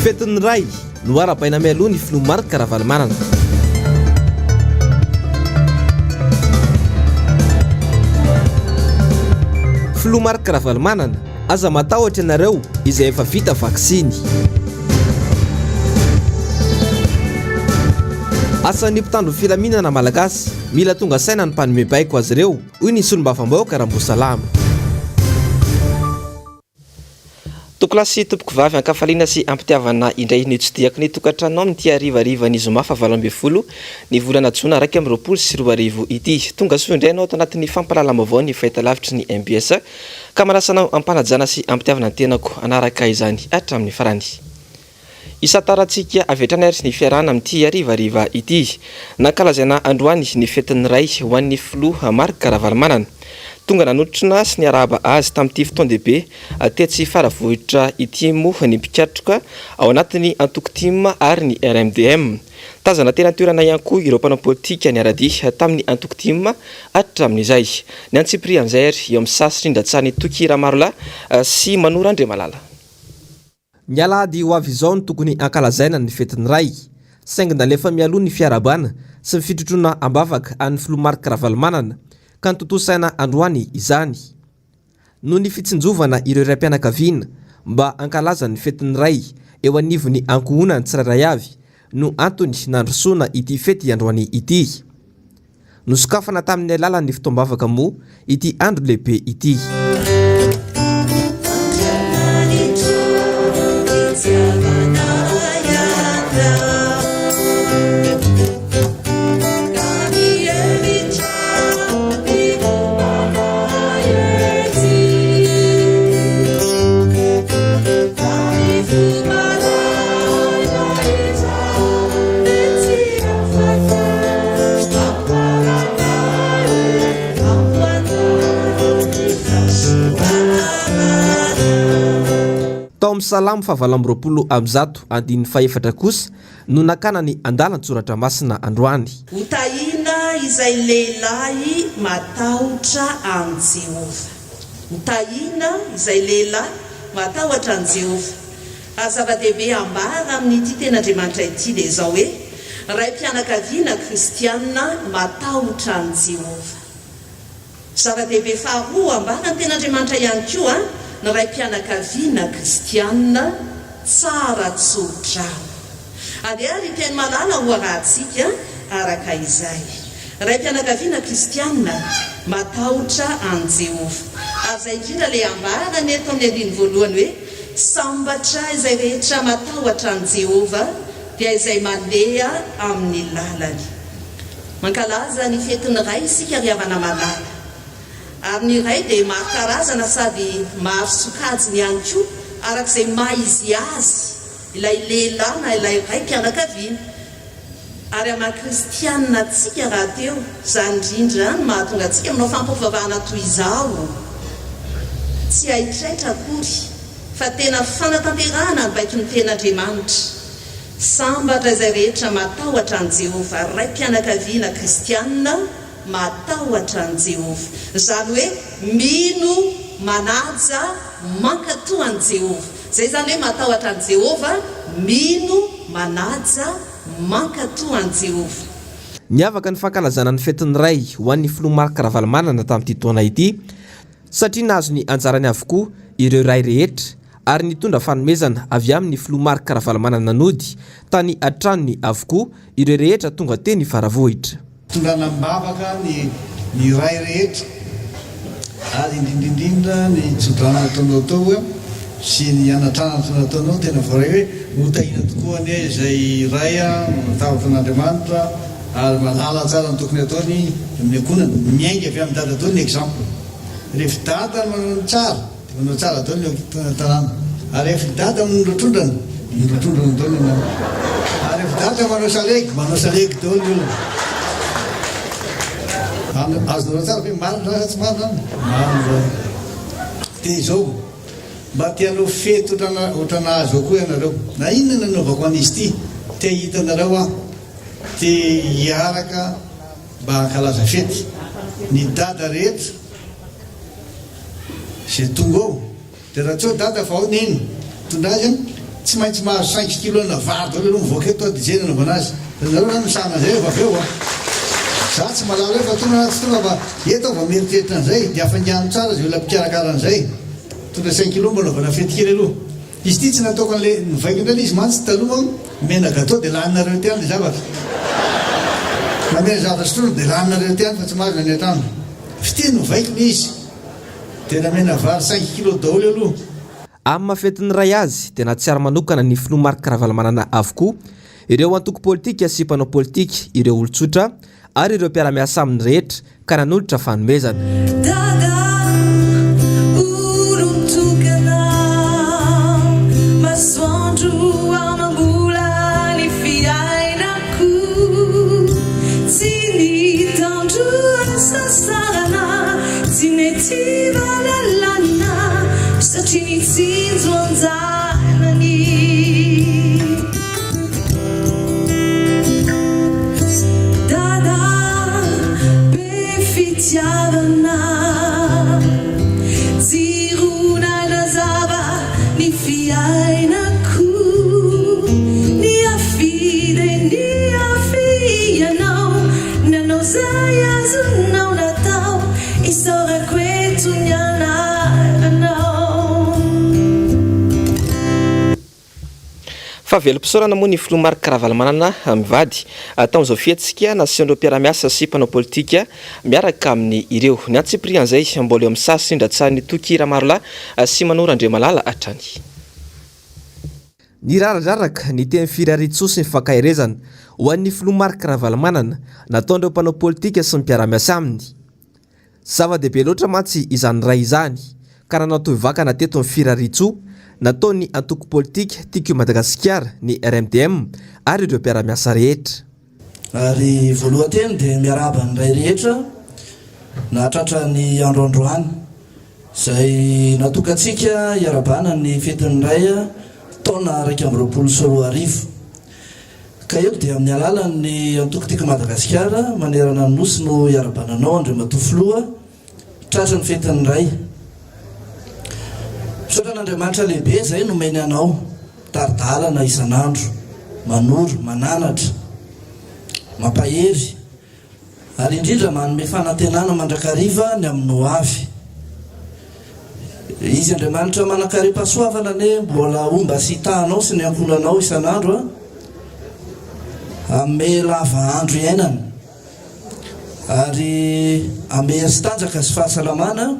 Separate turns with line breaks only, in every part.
fetin'ny ray no ara-baina mialoha ny filomarika ravalomanana. Filomarika ravalomanana aza matahotra ianareo izay efa vita vaksiny. Asan'ny mpitandro filaminana malagasy mila tonga saina ny mpanome baiko azy ireo hoy ny solombavam-bahoaka Rambosalama. Tokolasy tompoko vavy ankafaliana sy ampitiavana indray ny tsotiako ny tokantranao amin'ity arivariva ny zoma fahavalo ambin'ny folo ny volana Jona 2024 sy 2025 ity. Tonga soa indray anao tanatin'ny fampalalam-baovao ny fahitalavitry ny MBS ka manasanao ampanajana sy ampitiavana ny tenako anaraka izany hatramin'ny farany. Isatarantsika avy hatrany ary ny fiarahana amin'ity arivariva ity. Nankalazaina androany ny fetin'ny ray ho an'ny filoha marika ravalomanana. Tonga nanotrona sy ny araba azy tamin'ity fotoan-dehibe tetsy faravohitra ity moa ny mpikatroka ao anatin'ny antokotima ary ny RMDM. Tazana tena toerana ihany koa ireo mpanao politika ny aradia tamin'ny antokotima hatramin'izay. Ny antsipiri amin'izay ary eo amin'ny sasy rindratsany tokira marola sy manora Andriamalala. Ny alahady ho avy izao ny tokony ankalazaina ny fetin'ny ray. Saingy nalefa mialoha ny fiarabana sy ny fitrotrona ambavaka an'ny filomarika ravalomanana ka nytontosaina androany izany. Noho ny fitsinjovana ireo raim-pianakaviana mba ankalaza ny fetin'ny ray eo anivon'ny ankohonany tsirairay avy no antony nandrosoana ity fety androany ity. Nosokafana tamin'ny alalan'ny fitoam-bavaka moa ity andro lehibe ity. Salamo fahavalo amby roapolo amby zato andin'ny faefatra kosa no nakana ny andalan-tsoratra masina androany.
Hotahina izay lehilahy matahotra an Jehova. Hotahina izay lehilahy matahotra an Jehova. Zava-dehibe ambara amin'ity ten'Andriamanitra ity dia izao hoe raim-pianakaviana kristianina matahotra an Jehova. Zava-dehibe faharoa ambara ny ten'Andriamanitra ihany koa ny raim-pianakaviana kristianina tsara tsotra. Ary teny malala ho arahantsika araka izay. Raim-pianakaviana kristianina matahotra an Jehova. Azay indrindra le ambarany eto amin'ny andiny voalohany hoe sambatra izay rehetra matahotra an Jehova dia izay mandeha amin'ny lalany. Mankalaza ny fetin'ny ray isika ry havana malala. Ary ny ray dia maro karazana sady maro sokajiny ihany koa arak'izay maizy azy ilay lehilahy na ilay raim-pianakaviana. Ary amin'ny kristianina antsika raha teo izany indrindra ny mahatonga antsika manao fampivavahana toy izao. Tsy aitraitra akory fa tena fanatanterahana ny baiky ny ten'Andriamanitra. Sambatra izay rehetra matahotra an Jehova. Raim-pianakaviana kristianina matahotra an Jehova. Izany hoe mino manaja mankatoa an Jehova. Zay zany hoe matahotra an Jehova, mino manaja mankatoa an Jehova.
Niavaka ny fankalazana ny fetin'ny ray ho an'ny filomarika ravalomanana tamin'ity taona ity satria nahazo ny anjarany avokoa ireo ray rehetra ary nitondra fanomezana avy amin'ny filomarika ravalomanana nody tany antranony avokoa ireo rehetra tonga teny faravohitra.
Tondrana mbavaka ny ray rehetra ary indrindrindrindra ny tsodrana ataonao tao sy ny anatrana nataonao tena voaray hoe hotahina tokoa ane izay ray matahotra an'Andriamanitra ary malala tsara ny tokony ataony amin'ny ankonany miainga avy amin'ny dada ataony ny exemple. Rehefa dada manao tsara dia manao tsara ataony tanàna ary rehefa dada mindrotrondrana ataony ary rehefa dada manao salegy taony azonareo tsara hoe marina tsy marina marina. Dia izao mba tianao fety ohatrana azo koa ianareo na inona nanaovako an'izy ity tia hitanareo tia hiaraka mba hankalaza fety ny dada rehetra izay tonga ao dia raha tsy hoe dada fa ao neny tondrazy tsy maintsy mahazo 5 kilo na vary daholo aloha mivoaka eto DJ nanaovana azy zareo na misana zay avy eo za tsy malala fa tonga anaty tonga fa eto va mieritreritra an'izay dia afangano tsara zay olona mpikarakara an'izay tonga 5 kilo mba naovana fety kely aloha izy ty tsy nataoko an'le nivaiko indray izy mantsy taloha mena gâteau dia laninareo ty any le zavatra namena zavatra sotrono dia laninareo ty any fa tsy mahazo any an-trano fiteny nivaiko le izy dia namena vary 5 kilo daholo aloha.
Amin'ny mafetin'ny ray azy dia natsiary manokana ny filoha marika RAVALOMANANA avokoa ireo antoko politika sy mpanao politika, ireo olon-tsotra ary ireo mpiara-miasa aminy rehetra ka nanolotra fanomezana. Fa velom-pisaorana moa ny filoha marika RAVALOMANANA MIVADY tamin'izao fietsika nasehon'ireo mpiara-miasa sy mpanao politika miaraka amin'ny ireo ny antsiprian'izay mbola eo amin'ny sasy indratsahan'ny tokira marolahy sy Manorandre malala hatrany. Ny raradraraka ny teny firarian-tsoa sy ny fankahirezana ho an'ny filoha marika RAVALOMANANA nataon'ireo mpanao politika sy ny mpiara-miasa aminy. Zava-dehibe loatra mantsy izany ray izany ka nanao tohivakana teto ny firarian-tsoa nataony antoko politika tiako Madagasikara ny RMDM ary ireo mpiara-miasa rehetra.
Ary voalohany dia miarahaba ny ray rehetra nahatratra ny androandroany izay natokantsika hiarabana ny fetin'ny ray taona 2024 ka eto dia amin'ny alalan'ny antoko tiako Madagasikara manerana ny nosy no hiarabananao Andriamatoa Filoha tratra ny fetin'ny ray. Andriamanitra lehibe zay nomeny anao taridalana isan'andro manoro mananatra mampahery ary indrindra manome fanantenana mandrakariva ny aminao avy. Izy Andriamanitra manakariam-pahasoavana ne mbola omba sy hitanao sy ny ankolanao isan'andro ame lava andro iainana ary ame sy tanjaka sy fahasalamana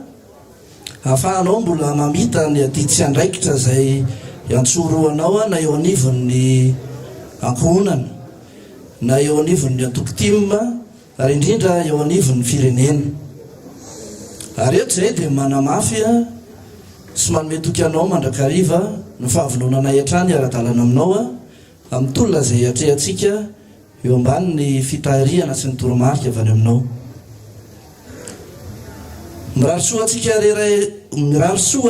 ahafahanao mbola mamita ny adidy sy andraikitra zay antsoroanao na eo anivon'ny ankohonana na eo anivon'ny antoko-timma ary indrindra eo anivon'ny firenena. Ary eto zay dia manamafy sy manome toky anao mandrakariva ny fahavononanay hatrany ara-dalana aminao amin'ny tolona zay atrehantsika eo ambanin'ny fitahiriana sy ny toromarika avy any aminao. Mirarosoa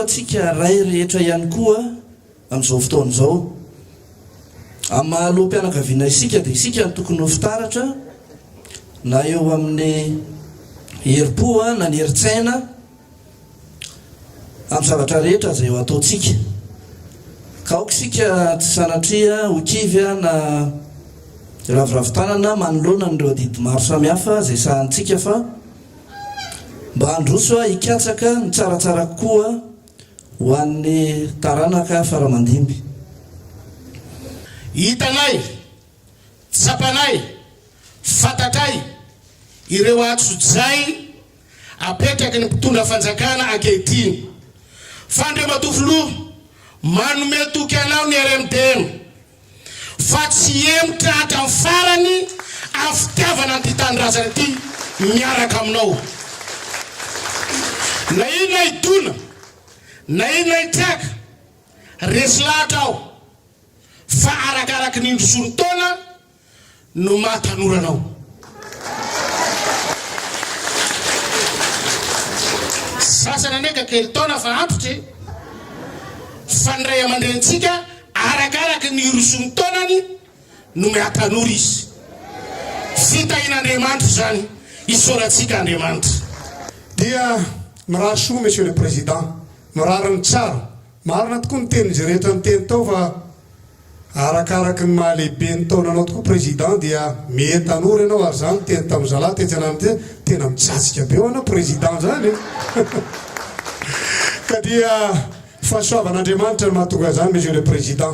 atsika ray rehetra ihany koa amin'izao fotoana izao. Amin'ny mahalom-pianakaviana isika dia isika no tokony ho fitaratra na eo amin'ny herim-po na ny herin-tsaina amin'ny zavatra rehetra izay ho ataontsika. Ka aoka isika tsy sanatria ho kivy na raviravitanana manoloana n'ireo adidy maro samihafa izay sahantsika fa mba androso hikatsaka ny tsaratsara kokoa ho an'ny taranaka faramandimby.
Hitanay, tsapanay, fatatay ireo atso-jay apetraky ny mpitondra fanjakana ankehitriny. Fa Andriamatoa Filoha manome toky anao ny RMDM fa tsy emotra hatramin'ny farany amin'ny fitiavana an'ity tanindrazana ity miaraka aminao. Na inona idona, na inona itraka, resy lahatra aho fa arakaraky ny indrosony taona no mahatanoranao. Sasana neka kely taona fa antotry fa ny ray aman-drenitsika arakaraky ny irosony taonany no mihatanora izy. Fitahin'Andriamanitra zany isaorantsika Andriamanitra.
Dia miraso Monsieur le Président, mirariny tsara. Marina tokoa ny tenin'izay rehetra ny teny tao fa Arakaraka ny mahalehibe ny taonanao tokoa président dia mety tanora ianao ary zany teny tamin'ny zalahy tetsy anany te tena mijatsika be ho ana président zany ka dia fahasoavan'Andriamanitra no mahatonga zany monsieur le président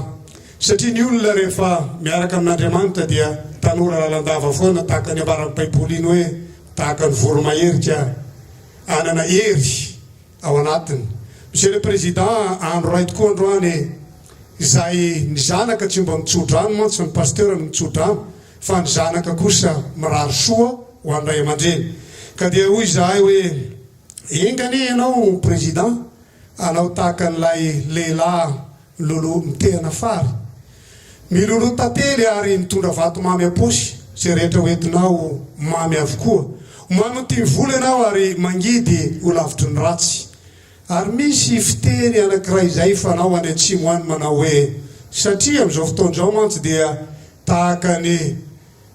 satria ny olona rehefa miaraka amin'Andriamanitra dia tanora lalandava foana tahaka ny ambaran'ny baiboliny hoe tahaka ny voromaherika anana hery ao anatiny. Monsieur le président andro ray tokoa androany izay ny zanaka tsy mba mitsodrano mantsy ny pasteur ny mitsodrano fa ny zanaka kosa mirary soa ho an'ny ray aman-dreny ka dia hoy zahay hoe engane ianao président anao tahaka n'ilay lehilahy lolo mitehana fary milolo tantely ary mitondra vato mamy aposy zay rehetra hoentinao mamy avokoa mamy ty vola ianao ary mangidy ho lavitry ny ratsy ary misy fiteny anankiray izay fanao any atsimo any manao hoe satria amin'izao fotoan'izao mantsy dia tahaka ny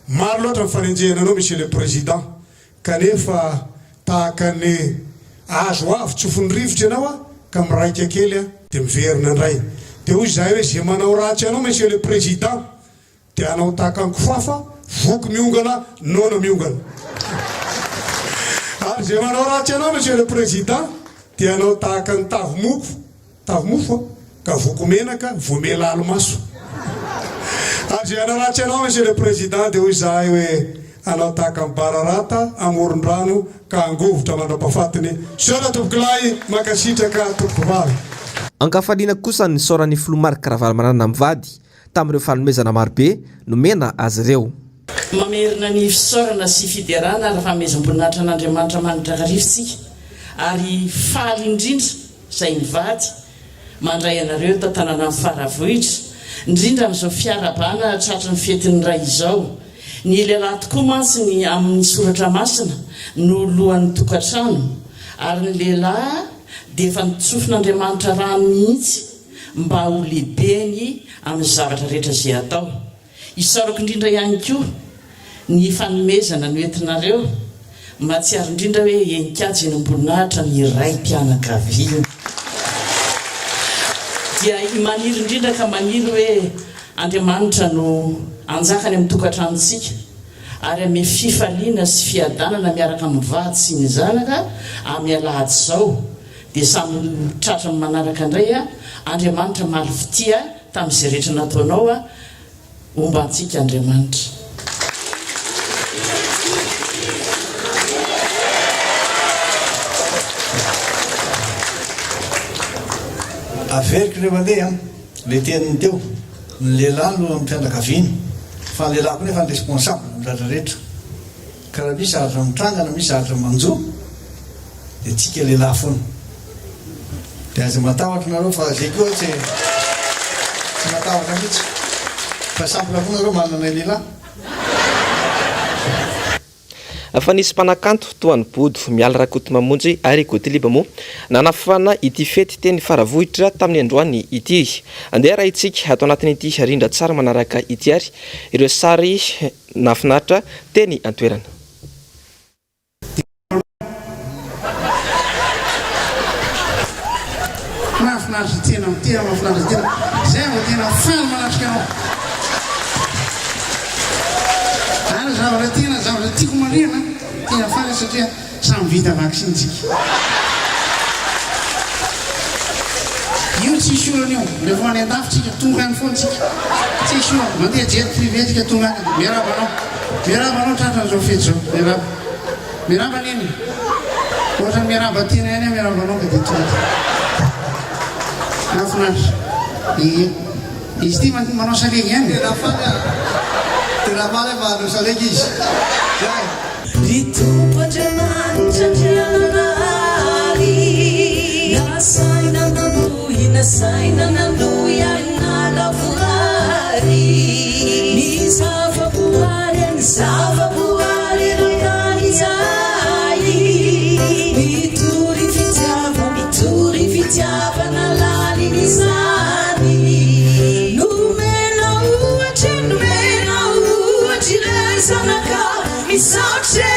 maro loatra ny fanenjehana anao monsieur le président kanefa tahaka ny azo avy tsofony rivotra ianao ka miraika kely dia miverina indray dia hoy izay hoe zay manao ratsy anao monsieur le président dia anao tahaka ny kofafa voky miongana nono miongana ary zay manao ratsy anao monsieur le président dia anao tahaka ny tavomofo ka voko menaka vomela alomaso ary zay anao ratsy anao monsieur le président dia hoy zahay hoe anao tahaka ny bararata amoron-drano ka angovotra mandrapahafatiny sona tobokolay makasitraka tobokovavy.
Ankafaliana kosa ny saoran'ny filomarika RAVALOMANANA mivady tamin'ireo fanomezana marobe nomena azy ireo.
Mamerina ny fisaorana sy fiderana raha fanomezam-boninahitra an'Andriamanitra manitra rivotsika ary faly indrindra izay mivady mandray anareo tantanana amin'ny faravohitra indrindra amin'izao fiara-bana tratra ny fetin'ny ray izao ny lehilahy tokoa mantsy ny amin'ny soratra masina no lohan'ny tokantrano ary ny lehilahy dia efa nitsofin'Andriamanitra rano mihitsy mba ho lehibeny amin'ny zavatra rehetra izay atao. Isaorako indrindra ihany koa ny fanomezana no entinareo mahatsiaro indrindra hoe enikajy eny amboninahitra ny ray mpianakaviana dia maniry indrindra ka maniry hoe Andriamanitra no anjakany amin'ny tokantranontsika ary ame fifaliana sy fiadanana miaraka mivady sy ny zanaka amin'ny alahady izao dia samy tratra manaraka indray Andriamanitra maly fitia tamin'izay rehetra nataonao ombantsika Andriamanitra.
Averiko rehefa andeha le teniny teo ny lehilahy no ampianakaviany fa ny lehilahy koa nefa ny responsable amin'ny zavatra rehetra ka raha misy zavatra mitrangana misy zavatra manjo dia tsika lehilahy foana dia aza matahotra nareo fa zay koa tsy matahotra mihitsy fa sampoka foana nareo manana lehilahy.
Fa nisy mpanakanto toa ny bodo miala rakoty mamonjy ary Gotiliba moa nanafana ity fety teny faravohitra tamin'ny androany ity. Andeha raha itsika atao anatin'ity rindra tsara manaraka ity ary ireo sary nafinaritra teny antoerana.
Mahafinaritra tena tena mahafinaritra tena zay vao tena faly manatrika anao. Ary zavatra tiako marina tena faly satria samy vita vaksintsika. Io tsisy olana io rehefa any an-dafitsika tonga any foana tsika tsisy olana mandeha jet privé tsika tonga any miarabanao tratran'izao fety zao miaraba neny ohatra ny miaraba tena eny miarabanao ka dia tonga mahafinaritra izy ty manao salegy ihany
tena faly manao salegy izy
Ritumpa-Andriamanitra andriananary nasaina nandohy anala voary ny zavaboary rakany zay mitory fitiavana laliny zany nomena ohatra ilay zanaka misaotre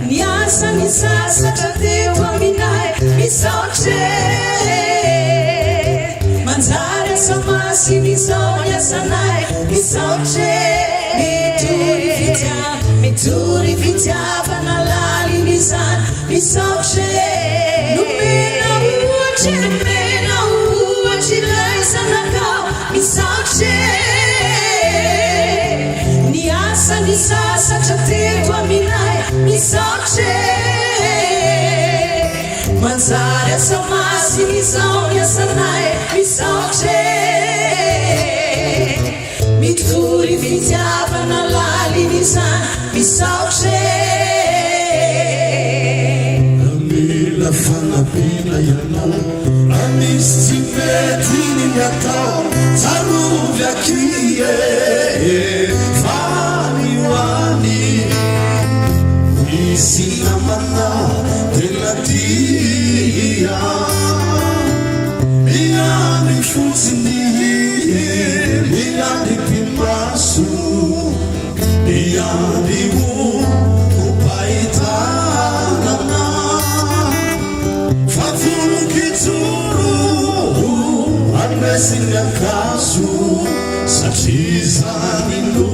niasa nisasatra teo aminay misaotre manjary asa masy mizaonya sanay misaotre mitory fitiavana laliny izany misaotre nomena ohatry ilay zanakao misaotre ny asa ny sasatra teto aminay misaotre manjary asa masy mizaonya sanay misaotre mitory fitiavana laliny izany misaotre
amila fanapila ianao anisy tsy mety ny atao tsarovy akie vanioany misy namana tena tia miany fotsiny miany pimaso miany opaitanana favolokitsoro anesiny akaso satria zany no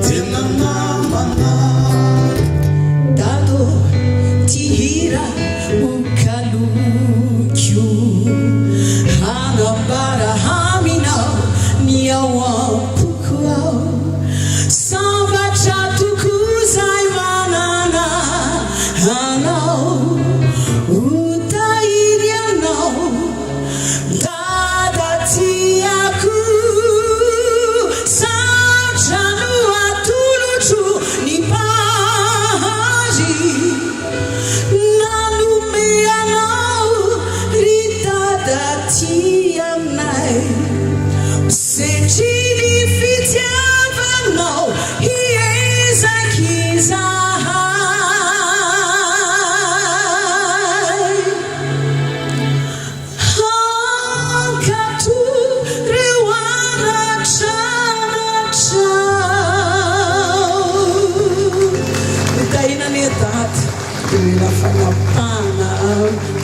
tena namana
dado tihira ukalukyu hanambara haminao ni ao ampuko ao sambatra tukuzay manana anao utairi anao dada tiako satrano atolotro ny pahary nanome anao ry dada ti aminay setriny fitiavanao hiezakizahay hankato reo anatranatrao utainane dady ena fanapana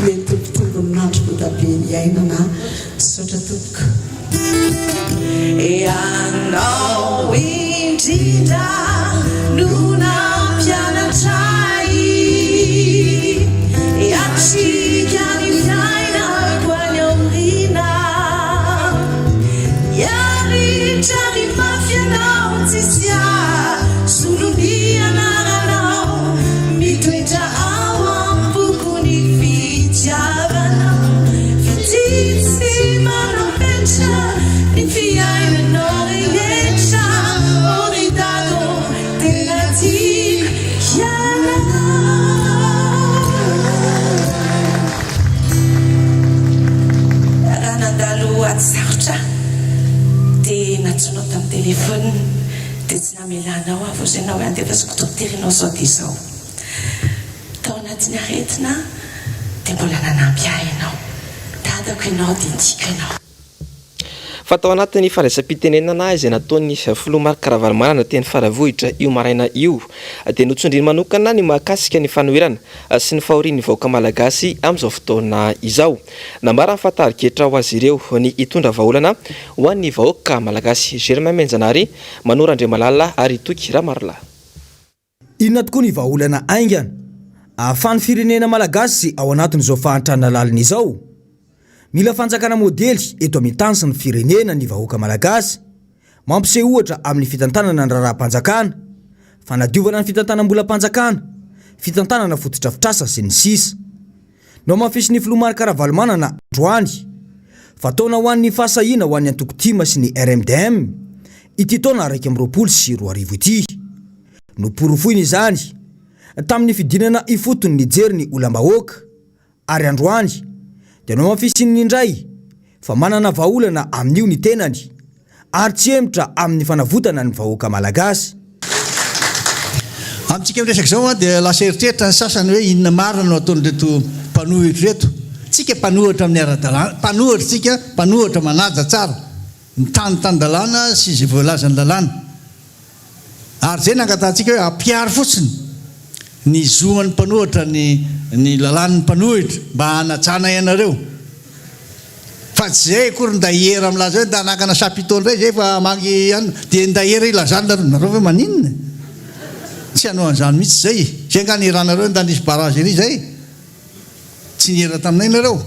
mentompotombo amin'andro bodabe ny ainana sotra toboko anao indrindra nona mpianatray atsika ny fiainako any aorina iaritra ny mafianao tsisy solony anaranao mitoetra ao ambokony fitiavanao fititsy manapetra ny fiainanao rehetra oridado tena tiako hianao raha nandalo atsarotra dia natsoinao tamin'ny telefôny dia tsy namelanao aho fa zanao hoe andefasiko dokoterinao zao dia zao tao anatin'ny aretina dia mbola nanampy ahy ianao dadako ianao dia ntiako ianao
fa tao anatin'ny faraisam-pitenenana izay nataon'ny filoha Marc Ravalomanana teny faravohitra io maraina io dia notsondriny manokana ny mahakasika ny fanoherana sy ny fahorian'ny vahoaka malagasy amin'izao fotoana izao nambara fatariketra ho azy ireo ny hitondra vahaolana ho an'ny vahoaka malagasy Germain Menjanary manora Andriamalala ary toky Ramarla.
Inona tokoa ny vahaolana aingana ahafahan'ny firenena malagasy ao anatin'izao fahantrana lalina izao? Mila fanjakana modely eto amin'ny tany sy ny firenena ny vahoaka malagasy mampiseho ohatra amin'ny fitantanana ny raharaham-panjakana, fanadiovana ny fitantanam-bolam-panjakana, fitantanana fototra-fitrasa sy ny sisa. No mampisy ny filoha Marc Ravalomanana androany fataona ho an'ny fahasahiana ho an'ny antokotima sy ny RMDM ity taona 2024 ity. No porofoiny izany tamin'ny fidinana ifotony nijery ny olam-bahoaka ary androany dia no mampisy ny indray fa manana vahaolana amin'io ny tenany ary tsy emitra amin'ny fanavotana ny vahoaka malagasy.
Amintsika miresaka zao dia lasa eritreritra ny sasany hoe inona marina no ataon'ireto mpanohitra reto. Tsika mpanohitra amin'ny ara-dalàna, mpanohitra tsika, mpanohitra manaja tsara ny tany-tany-dalàna sy izay voalaza ny lalàna. Ary zay nangatantsika hoe ampiary fotsiny ny zoan'ny mpanohitra ny lalàn'ny mpanohitra mba hanatsana ianareo. fa tsy zay akory ndahery am'laza hoe ndanakana chapiteau ndray zay fa mangy any dia ndahery ilazana nareo hoe maninona tsy hanao an'izany mihitsy zay zay nga ny ranareo ndanisy baragerie zay tsy nihera taminay nareo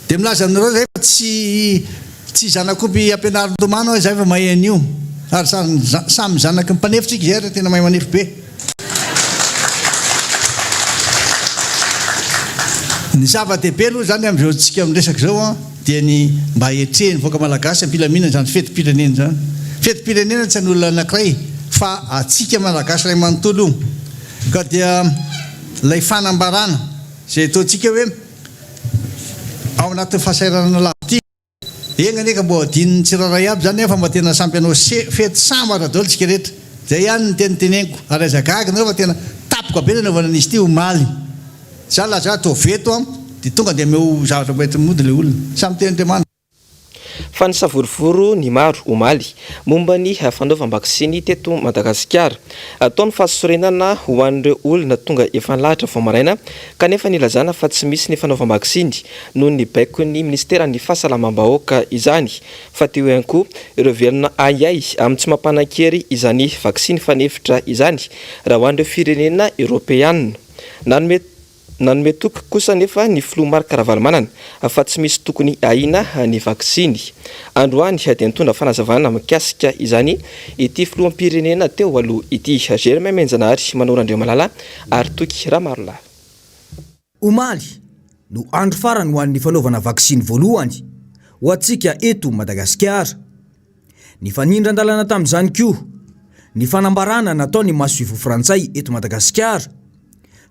dia milaza aminareo zay fa tsy zanak'omby ampianarin-domano hoe zay fa mahay an'io ary samy zanaky ny mpanefitsika zay tena mahay manefy be. Ny zava-dehibe aloha zany amin'izao tsika am'resaka zao a dia ny mba hetrehny voaka malagasy ampilaminana zany fetim-pirenena zany. Fetim-pirenena tsy an'olona anankiray fa atsika malagasy ray manontolo io ka dia lay fanambarana zay ataontsika hoe ao anatin'ny fahasairana lavity egna neka mbo adininy tsiraray aby zany fa mba tena sampy anao fety sambatra daholo tsika rehetra zay ihany ny teniteneniko ary azagaga nareo fa tena tapoka be nanaovana an'izy ity omaly za laza atao veto a dia tonga dia meo zavatra mety mody le olona samy tenyandriamanitra.
Fa ny savorovoro ny maro omaly momba ny fanaovam-bakisiny teto Madagasikara ataony fahasorenana ho an'ireo olona tonga efa nilahatra vao maraina kanefa nilazana fa tsy misy ny fanaovam-bakisiny noho ny baikon'ny ministera ny fahasalamam-bahoaka izany fa teo ihany koa ireo velona ayay amin'ny tsy mampanan-kery izany vakisiny fanefitra izany raha ho an'ireo firenena Europeana nanome toky kosa nefa ny filoha marika ravalomanana fa tsy misy tokony ahina ny vakisiny. Androany dia nitondra fanazavana mikasika izany ity filoham-pirenena teo aloha ity. Germain Menjanahary manao Andreo Malala ary toky Ramarolahy.
Omaly no andro farany ho an'ny fanaovana vakisiny voalohany ho antsika eto Madagasikara. Ny fanindran-dalana tamin'izany koa ny fanambarana nataony MASOIVOHO frantsay eto Madagasikara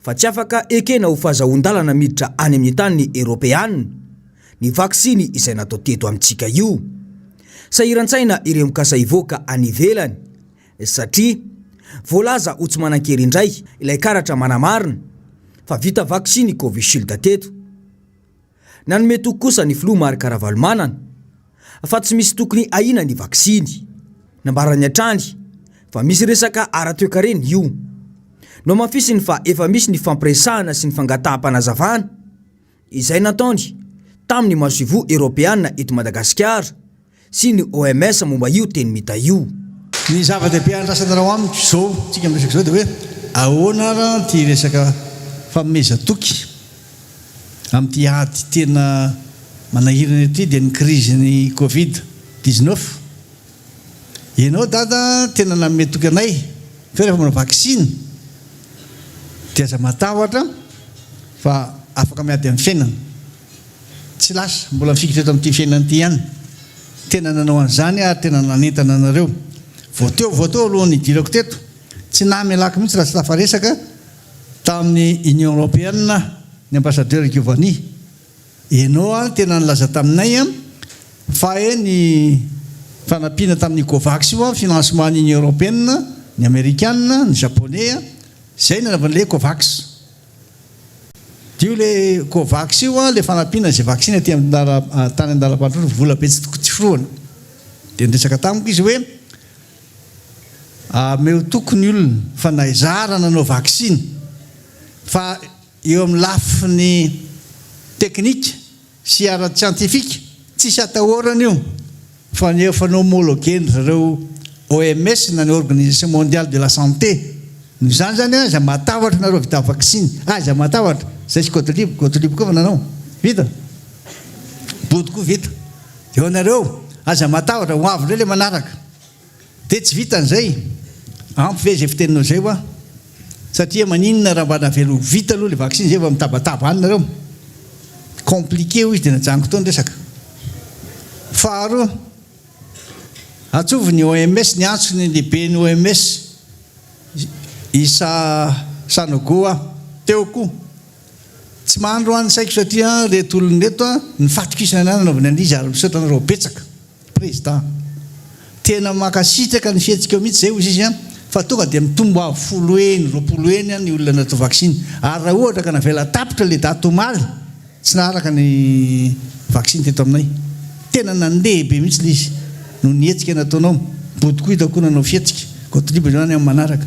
fa tsy afaka ekena ho fahazahoan-dalana miditra any amin'ny tany Europeana ny vakisiny izay natao teto amintsika io. Sahiran-tsaina ireo mikasaivoaka any ivelany satria voalaza ho tsy manan-kery indray ilay karatra manamarina fa vita vakisiny Covishield teto. Nanome toky kosa ny filoha marika ravalomanana fa tsy misy tokony ahina ny vakisiny. Nambarany hatrany fa misy resaka ara-toekarena io. No mafisiny fa efa misy ny fampiresahana sy ny fangataham-panazavana izay nataony tamin'ny MASOIVOHO Europeana eto Madagasikara sy ny OMS momba io teny mita io.
Ny zava-dehibe andrasanareo amiko zao tsika miresaka zao dia hoe ahoana raha ty resaka famezatoky amin'ity ady tena manahirana ety dia ny krizin'ny Covid-19. Ianao dada tena nanome toky anay fa rehefa manao vakisiny dia aza matahotra fa afaka miady amin'ny fiainana tsy lasa mbola mifikitra eto amin'ity fiainana ity ihany. Tena nanao an'izany ary tena nanentana anareo. Voateo aloha ny idirako teto tsy namelaka mihitsy raha tsy tafaresaka tamin'ny Union Européenne ny ambassadeur Giovanni. Ianao a tena nilaza taminay fa ny fanampiana tamin'ny COVAX io a financement ny Union Européenne, ny Amerikana, ny Japonais zay nanaovan'ilay COVAX. Dio le COVAX io a le fanampiana zay vaksiny aty amin'ny tany an-dalam-pandroana vola be tsy foroana. Dia niresaka tamiko izy hoe meo tokony olona fa naizara nanao vaksiny fa eo amin'ny lafiny teknika sy ara-tsiantifika tsisy atahorana io fa ny efa homologueny zareo OMS na ny Organisation Mondiale de la Santé. Ny zany zany aza matahotra nareo vita vaksiny aza matahotra zay sy kôtolibo koa fa nanao vita body koa vita eo anareo aza matahotra ho avy ndray le manaraka dia tsy vita an'izay ampy ve zay fiteninao zay hoa satria maninona raha mba navelo vita aloha le vaksiny zay fa mitabataba any nareo compliqué io izy dia najango toa ny resaka. Faharoa atsovy ny OMS ny antso ny lehibe ny OMS isa sanogoa teo koa tsy mahandro any saiko satria reto olony reto ny fatokisana ana nanaovany an'izy ary misaotra anareo betsaka président tena makasitraka ny fiatsika mihitsy zay ozy izy fa tonga dia mitombo avy 10 20 ny olona natao vaksiny ary raha ohatra ka navela tapitra le dato omaly tsy naharaka ny vaksiny teto aminay tena nandehibe mihitsy le izy no nietsika nataonao body koa hitako nanao fiatsika kôtolibo zany amin'ny manaraka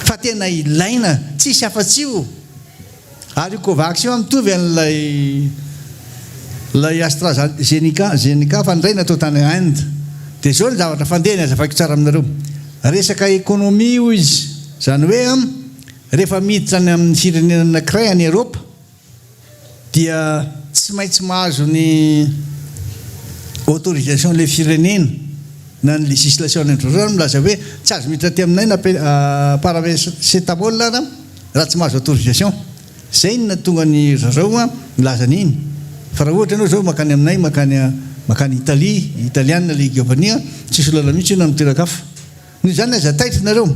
fa tena ilaina tsisy afa-tsy io ary COVAX io mitovy an'ilay lay AstraZeneca fandray natao tany Inde. Dia zao ny zavatra fandehany azavaiko tsara aminareo. Resaka économie io izy. Zany hoe rehefa miditra any amin'ny firenena anankiray any Eropa dia tsy maintsy mahazo ny autorisation le firenena na ny législation androrana milaza hoe tsy azo miditra aty aminay na paracétamol raha tsy mahazo autorisation. Zay no natonga ny zareo milaza an'iny. Fa raha ohatra ianao zao makany aminay makany Italia, italiana le Giovannia, tsisy olana mihitsy io na mitoeran-kafa. Ny zany aza taitra nareo.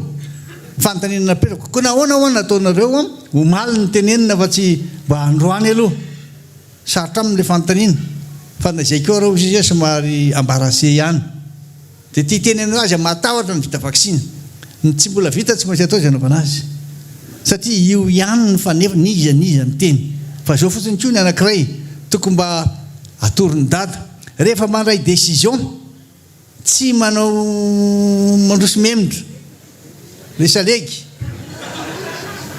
Fantanina naperako. Ko nahoana ataonareo ho maly ny tenenina fa tsy mba androany aloha. Sarotra amin'ilay fanontaniana. Fa na izay koa raha izy somary embarrassé ihany. Dia tia tenenina azy matahotra ny vita vaksiny. Ny tsy mbola vita tsy maintsy atao izay anaovana azy. Satria io ihany ny fanefa niza miteny. Fa zao fotsiny koa ny anankiray tokony mba atorony dada. Rehefa mandray décision tsy manao mandroso memondra. Le salegy.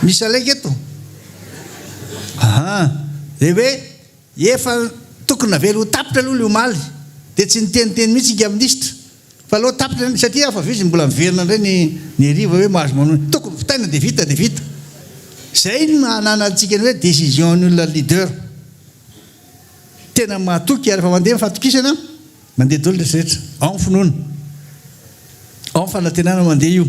Misy salegy eto. Dia hoe efa tokony navelo ho tapitra aloha le omaly. Dia tsy niteniteny mihitsy ika ministra. Fa aloha tapitra satria afa vizy mbola miverina indray ny heriva hoe mahazo manao. Tokony vitaina dia vita dia vita. Zay no mananantsika ny hoe décision ny olona leader. Tena mahatoky ary fa mandeha mifatokisana mandeha dolo rehetrarehetra. Ao ny finoana. Ao ny fanantenana mandeha io.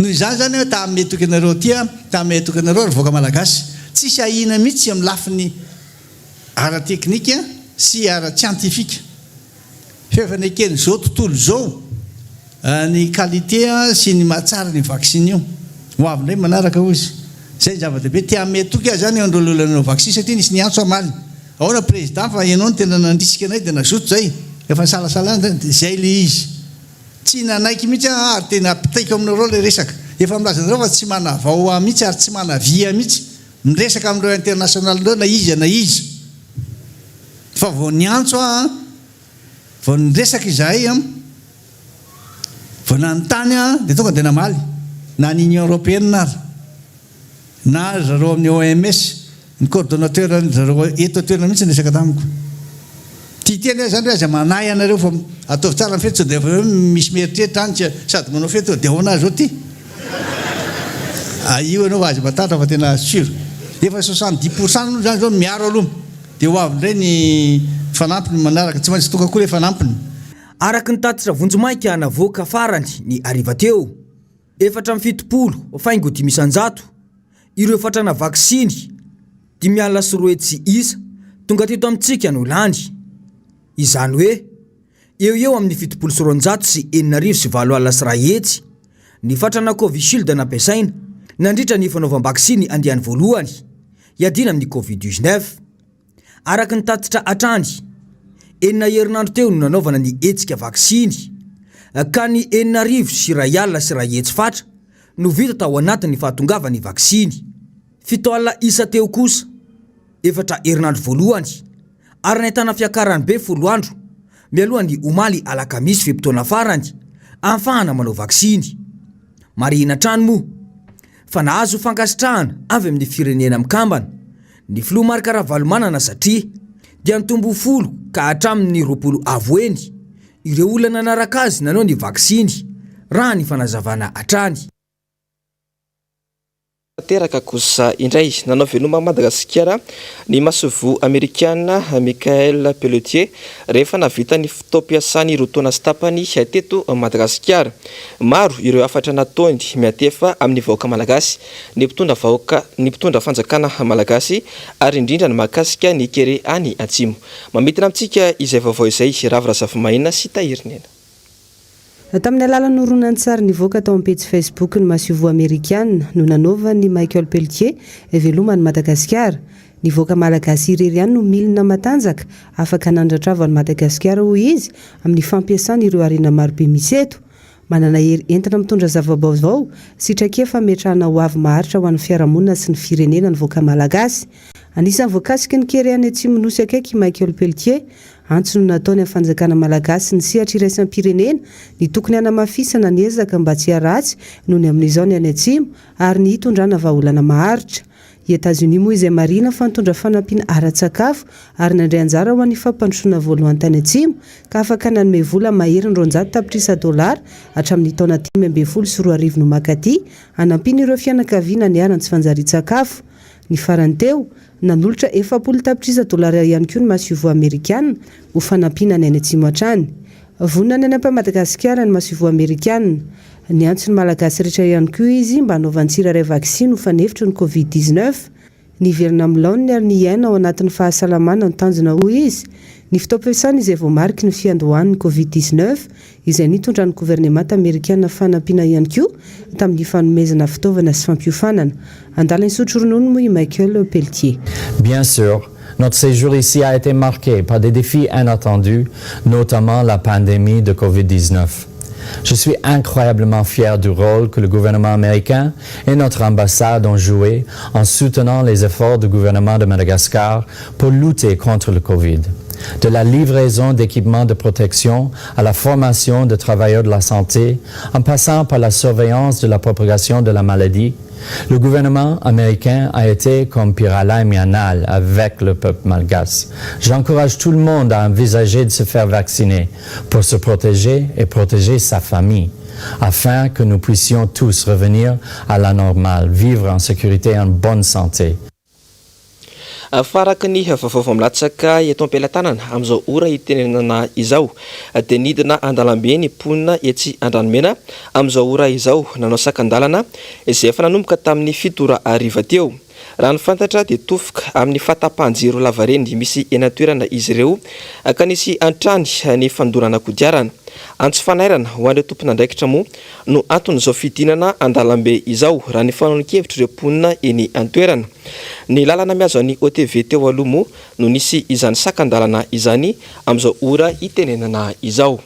Noho izany zany hoe tamin'ny toky anareo tia, tamin'ny toky anareo ary voaka malagasy. Tsisy ahina mihitsy amin'ny lafiny ara-teknika sy ara-tsiantifika. Fefa nekeny zao tontolo zao ny qualité sy ny mahatsara ny vaksiny io. Ho avy indray manaraka ozy. Zay zava-dehibe tia metoky azy zany andro lolanao vaksiny satria nisy niantso amaly. Ao na président fa ianao no tena nandrisika anay dia nazoto zay. Efa salasalana zay le izy. Tsy nanaiky mihitsy ary tena apitaiko aminareo le resaka. Efa milazanareo fa tsy manavao mihitsy ary tsy manavia mihitsy. Miresaka amin'ireo international ireo na izy. Fa vao niantso vao niresaka izahay vao nanontany dia tonga dia namaly. Na ny Union européenne na zareo amin'ny OMS ny coordonnateur zareo eto toerana mihitsy niresaka tamiko. Titeny zany hoe aza manay anareo fa ataovy tsara ny fety dia misy mieritreritra any sady manao fety dia ahoana zao ty. Io ianao azy batatra fa tena sûr. Efa 70% zany zao miaro aloha. Dia ho avy indray ny fanampiny manaraka tsy maintsy tonga koa le fanampiny.
Araka ny tatitra vonjomaika navoaka farany ny ariva teo. 470 faingo 500 ireo fatrana vaksiny 501 isa tonga teto amintsika no landy. Izany hoe eo amin'ny 700 sy 909 alina sy rahetsy ny fatrana Covishield nampiasaina nandritra ny fanaovam-baksiny andiany voalohany iadina amin'ny Covid-19. Araka ny tatitra atrany 9 herinandro teo no nanaovana ny etsika vaksiny ka ny 9 sy 1 alina sy rahetsy fatra no vita tao anatin'ny fahatongavany vaksiny. 7 alina isa teo kosa 4 herinandro voalohany ary nahitana fiakarany be 10 andro mialohan'ny omaly alakamisy fepotona farany ahafahana manao vaksiny. Marihina trano moa fa nahazo fankasitrahana avy amin'ny firenena mikambana ny filoha marika RAVALOMANANA satria dia nitombo 10 ka hatramin'ny 20 avoeny ireo olana nanaraka azy nanao ny vaksiny raha ny fanazavana atrany.
Teraka kosa indray nanao veloma Madagasikara ny MASOIVOHO AMERIKANA PELLETIER rehefa navita ny fitaom-piasany ireo taona sy tapany teto Madagasikara. Maro ireo afatra nataony miatefa amin'ny vahoaka malagasy ny mpitondra fanjakana malagasy ary indrindra ny mahakasika ny kere any atsimo. Mametina amintsika izay vaovao izay ravirasafimahina sy tahirinena.
Tamin'ny alalan'ny horonan-tsary nivoaka tao amin'ny page Facebook ny MASOIVOHO AMERIKANA no nanaovan'ny Michael Pelletier velomany Madagasikara. Nivoaka malagasy irery ihany no milina matanjaka afaka nandratrava ny Madagasikara hoy izy amin'ny fampiasana ireo arena marobe misy eto. Manana hery entina mitondra zava-baovao sitrakefa metrahana ho avy maharitra ho an'ny fiarahamonina sy ny firenena nivoaka malagasy. Anisan'ny voakasiky ny kere any atsimo nosy akaiky Michael Pelletier antso no nataony amin'ny fanjakana malagasy ny sehatra iraisam-pirenena ny tokony hanamafisana ny ezaka mba tsy haratsy noho ny amin'izao ny any atsimo ary ny hitondrana vahaolana maharitra. I États-Unis moa izay marina fa nitondra fanampiana ara-tsakafo ary nandray anjara ho an'ny fampandrosoana voalohany tany atsimo ka afaka nanome vola mahery $900 hatramin'ny taona 2024 no makaty hanampiana ireo fianakaviana niarany tsy fanjari-tsakafo. Ny farany teo nanolotra $40 ihany koa ny MASOIVOHO AMERIKANA ho fanampiana ny any atsimo hatrany. Vonona any Madagasikara ny MASOIVOHO AMERIKANA ny antsony malagasy rehetra ihany koa izy mba hanaovany tsirairay vaksiny ho fanefitra ny COVID-19. Niverina amin'ny laoniny ary niaina ao anatin'ny fahasalamana ny tanjona ho izy. Ny fitaom-piasana izay voamariky ny fiandohan'ny COVID-19 izay nitondra ny gouvernemanta Amerikana fanampiana ihany koa tamin'ny fanomezana fitaovana sy fampiofanana. Andalany sotro ronono moa i Michael Pelletier.
Bien sûr, notre séjour ici a été marqué par des défis inattendus, notamment la pandémie de COVID-19. Je suis incroyablement fier du rôle que le gouvernement américain et notre ambassade ont joué en soutenant les efforts du gouvernement de Madagascar pour lutter contre le Covid. De la livraison d'équipements de protection à la formation de travailleurs de la santé, en passant par la surveillance de la propagation de la maladie, le gouvernement américain a été comme Pirala et Mianal avec le peuple malgache. J'encourage tout le monde à envisager de se faire vacciner pour se protéger et protéger sa famille, afin que nous puissions tous revenir à la normale, vivre en sécurité et en bonne santé.
Faraky ny vaovao milatsaka eto am-pelatanana amin'izao ora itenenana izao dia nidina andalambe ny ponina etsy Andranomena amin'izao ora izao nanao sakan-dalana izay efa nanomboka tamin'ny 7 hariva teo. Raha ny fantatra dia tofoka amin'ny fatapahan-jiro lavareny misy eny an-toerana izy ireo ka nisy antrany ny fandorana kodiarana. Antso fanairana ho an'ireo tompon'andraikitra moa no anton'izao fidinana andalambe izao raha ny fanaonan-kevitra ireo ponina eny an-toerana. Ny lalana miazo an'ny OTV teo aloha moa no nisy izany sakan-dalana izany amin'izao ora itenenana izao.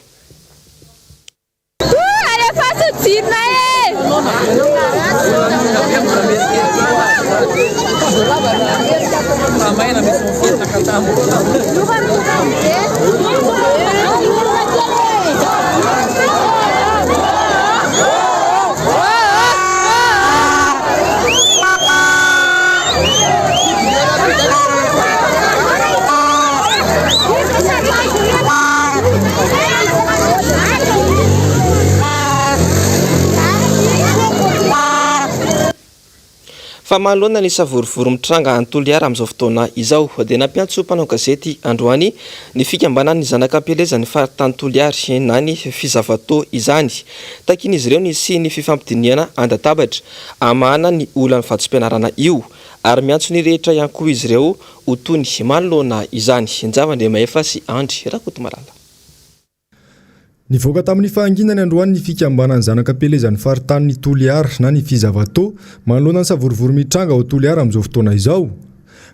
Fa mahalona ny savorivory mitranga Antoliara amin'izao fotoana izao dia nampiantso mpanao gazety androany ny fikambanany ny zanakam-pielezany faritany na ny fizavato izany. Takin'izy ireo nisy ny fifampidiniana andatabatra amahana ny olana fahatsom-pianarana io ary miantso ny rehetra ihany koa izy ireo ho toy ny manoloana izany. Njava-Andriamaefa sy Andry Rakotomalala.
Nivoaka tamin'ny fahanginany androany ny fikambanany zanakam-pielezany faritany ny Toliara na ny fizavato manoloana ny savorivory mitranga ao Toliara amin'izao fotoana izao.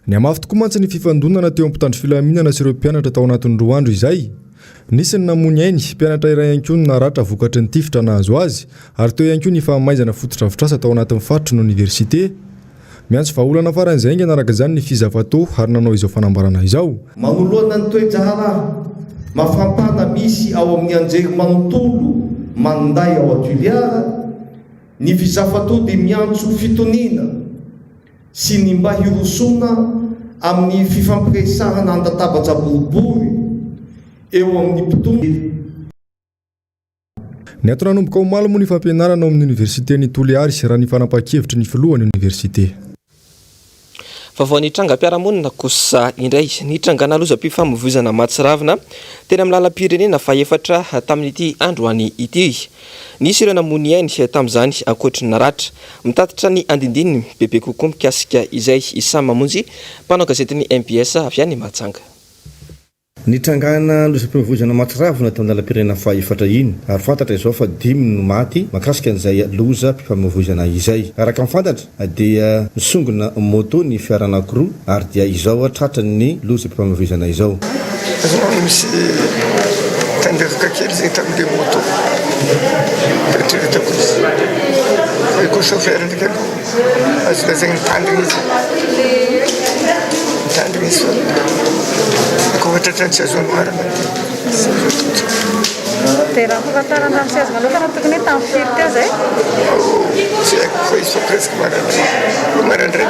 Ny amafy tokoa mantsy ny fifandonana teo ampitandro filaminana sy ireo mpianatra tao anatin'ny roa andro izay. Nisy ny namony ainy mpianatra iray ihany koa ny naratra vokatry ny tifitra nahazo azy ary teo ihany koa ny fahamaizana fototra-vitrasa tao anatin'ny faritry ny université. Miantso vahaolana faran'izay anaraka izany ny fizavato ary nanao izao fanambarana izao.
Manoloana ny toe-jahara mafampana misy ao amin'ny anjery manontolo manday ao Toliara ny fizavato dia miantso fitoniana sy ny mba hirosona amin'ny fifampiresahana andatabatra boribory eo amin'ny mpitony.
Ny ato nanomboka ho malo moa ny fampianarana ao amin'ny université ny Toliara sy raha ny fanapa-kevitra ny filohan'ny université.
Vaovao ny trangam-piarahamonina kosa indray ny tranganalozam-pifamoivoizana Matsiravina tena amin'ny lalam-pirenena faefatra tamin'ity androany ity. Nisy ireo namony ainy tamin'izany ankoatry ny naratra mitatitra ny andindininy bebe kokoa mikasika izay isamy mamonjy mpanao gazetiny MBS avy any Matsanga.
Ny trangana lozam-pifamoivoizana Matsiravina tamin'ny lalam-pirenena faefatra iny ary fantatra izao fa 10 no maty makasika an'izay lozam-pifamoivoizana izay. Araka mifantatra dia nisongona moto ny fiara anankiroa ary dia izao tratra ny lozam-pifamoivoizana izao.
Misy tanderaka kely zay tamin'ilay moto petritako izy fa koa chauffeur ndraiky azo lazaigny mitandrina izy koa ohatra tsy azo anoarana
dia raha fahafantarana sy azo manokana tokony hoe tamin'ny firy teo zay
tsy haiko fa izy fa presque maraindray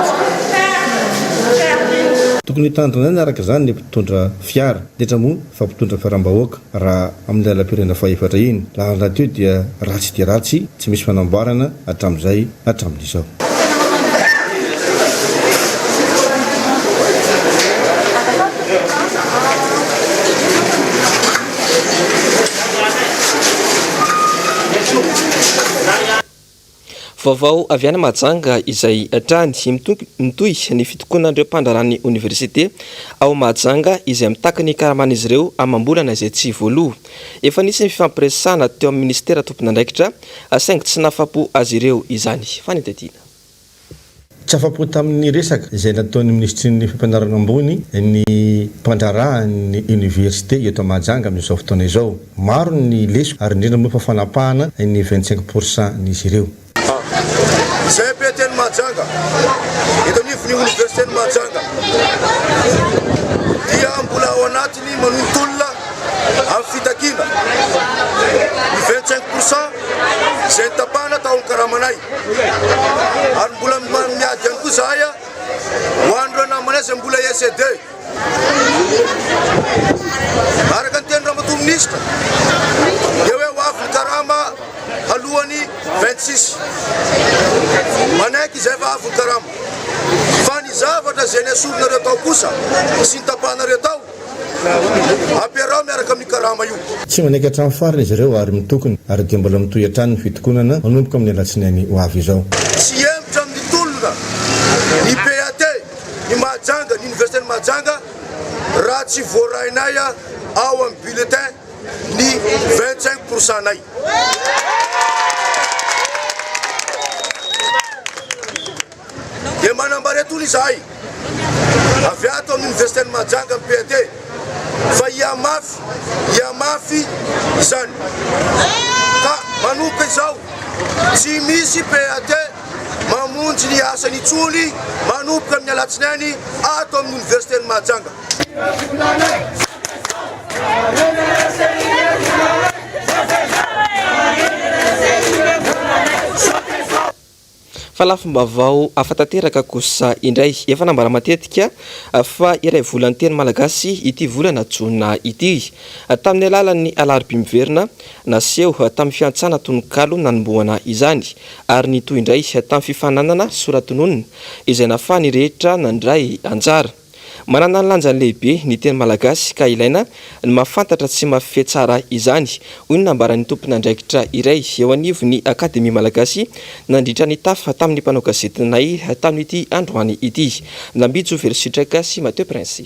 tokony hitandrina zany araka zany ny mpitondra fiara detra moa fa mpitondra fiaram-bahoaka raha amin'ny lalam-pirenena faefatra iny laha raha teo dia ratsy dia ratsy tsy misy fanamboarana hatramin'izay hatramin'izao.
Vaovao avy any Mahajanga izay trany mitohy ny fitokonan'ireo mpandrarany université ao Mahajanga izay mitaka ny karaman'izy ireo amam-bolana izay tsy voaloha. Efa nisy ny fifampiresahana teo amin'ny ministera tompon'andraikitra saingy tsy nahafapo azy ireo izany. Fanetetiana.
Tsy afapo tamin'ny resaka izay nataon'ny ministry ny fampianarana ambony ny mpandrarany université eto Mahajanga amin'izao fotoana izao. Maro ny leso ary indrindra moa fa fanapahana ny 25% n'izy ireo.
Zay PELLETIER Mahajanga eto anivon'ny université ny Mahajanga dia mbola ao anatiny manontolona amin'ny fitakina ny 25% zay tapahana taon'ny karamanay ary mbola miady ihany koa zahay ho andro namanay zay mbola ECD araka ny teny ramatoa ministra dia hoe ho avy ny karama halohany 26 manaiky izay fa avy ny karama fa ny zavatra zay ny asorinareo tao kosa sy ny tapahanareo tao ampiarao miaraka amin'ny karama io.
Tsy manaiky hatrany farany izy ireo ary mitokony ary dia mbola mitohy hatrany ny fitokonana manomboka amin'ny alatsinainy ho avy izao.
Tsy hemitra amin'ny tolona ny PAT ny Mahajanga ny université ny Mahajanga raha tsy voarainay ao amin'ny bulletin ny 25% nay. Dia manambara tony zahay avy ato amin'ny université ny Mahajanga ny PAT fa iamafy izany ka manomboka izao tsy misy PAT mamonjy ny asany tsony manomboka amin'ny alatsinainy ato amin'ny université ny Mahajanga.
Falafombavao afatanteraka kosa indray efa nambara matetika fa iray volan'ny teny malagasy ity volana Jona ity tamin'ny alalan'ny alarobia miverina naseho tamin'ny fiantsana tononkalo nanomboana izany ary nitoy indray tamin'ny fifananana soratononina izay nafaha ny rehetra nandray anjara. Manana ny lanjany lehibe ny teny malagasy ka ilaina ny mahafantatra sy mafy tsara izany hoy ny nambaran'ny tompon'andraikitra iray eo anivon'ny akademia malagasy nandritra ny tafa tamin'ny mpanao gazetinay tamin'ity androany ity. Lambijo Velositraka sy Mateo Prince.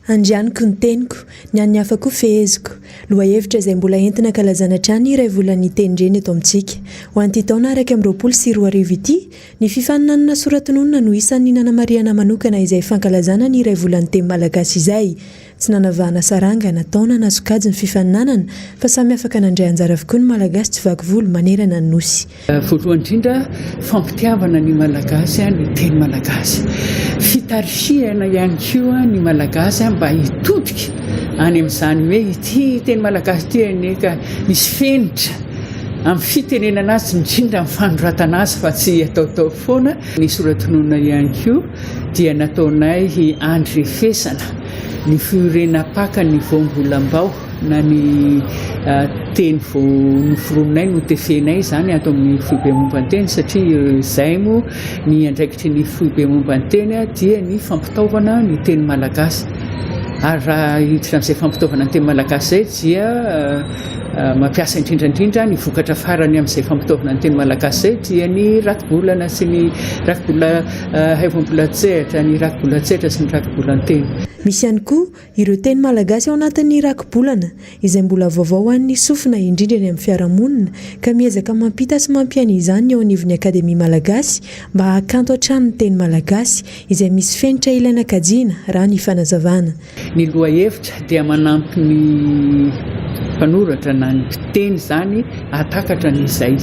Andrianiko ny teniko, ny an'ny hafa koa feheziko. Loha hevitra izay mbola entina kalazana trany iray volan'ny tendreny eto amintsika. Ho anty taona araka amin'ny 2024 ity, ny fifaninanana soratononina no isan'ny nanamariana manokana izay fankalazana ny iray volan'ny teny malagasy izay. Tsy nanavahana saranga nataona nasokajy ny fifaninanana fa samy afaka nandray anjara avokoa ny malagasy tsy vaky volo manerana ny nosy.
Voalohany indrindra fampitiavana ny malagasy ny teny malagasy. Fitarihana ihany koa ny malagasy mba hitodika any amin'izany hoe ity teny malagasy ity aneka misy fenitra amin'ny fitenenana azy indrindra amin'ny fanoratana azy fa tsy ataotao foana. Ny soratonona ihany koa dia nataonay andrefesana ny firenapaka ny voambolambao na ny teny noforoninay no tefenay zany ato amin'ny foibe mombanteny satria izay moa ny andraikitry ny foibe mombanteny dia ny fampitaovana ny teny malagasy ary raha hiditra amin'izay fampitaovana ny teny malagasy zay dia mampiasa indrindrandrindra ny vokatra farany amin'izay fampitaovana ny teny malagasy zay dia ny rakobolana sy ny rakobola haivambolan-tsehatra ny rakobolan-tsehatra sy ny rakobolan-teny.
Misy ihany koa ireo teny malagasy ao anatin'ny rakobolana izay mbola vaovao an'ny sofina indrindra ny amin'ny fiarahamonina ka miezaka mampita sy mampiaina izany ao anivon'ny akademia malagasy mba hakanto hatrany ny teny malagasy izay misy fenitra ilaina kajiana raha ny fanazavana.
Ny lohahevitra dia manampy ny mpanoratra na ny mpiteny zany atakatra n'izay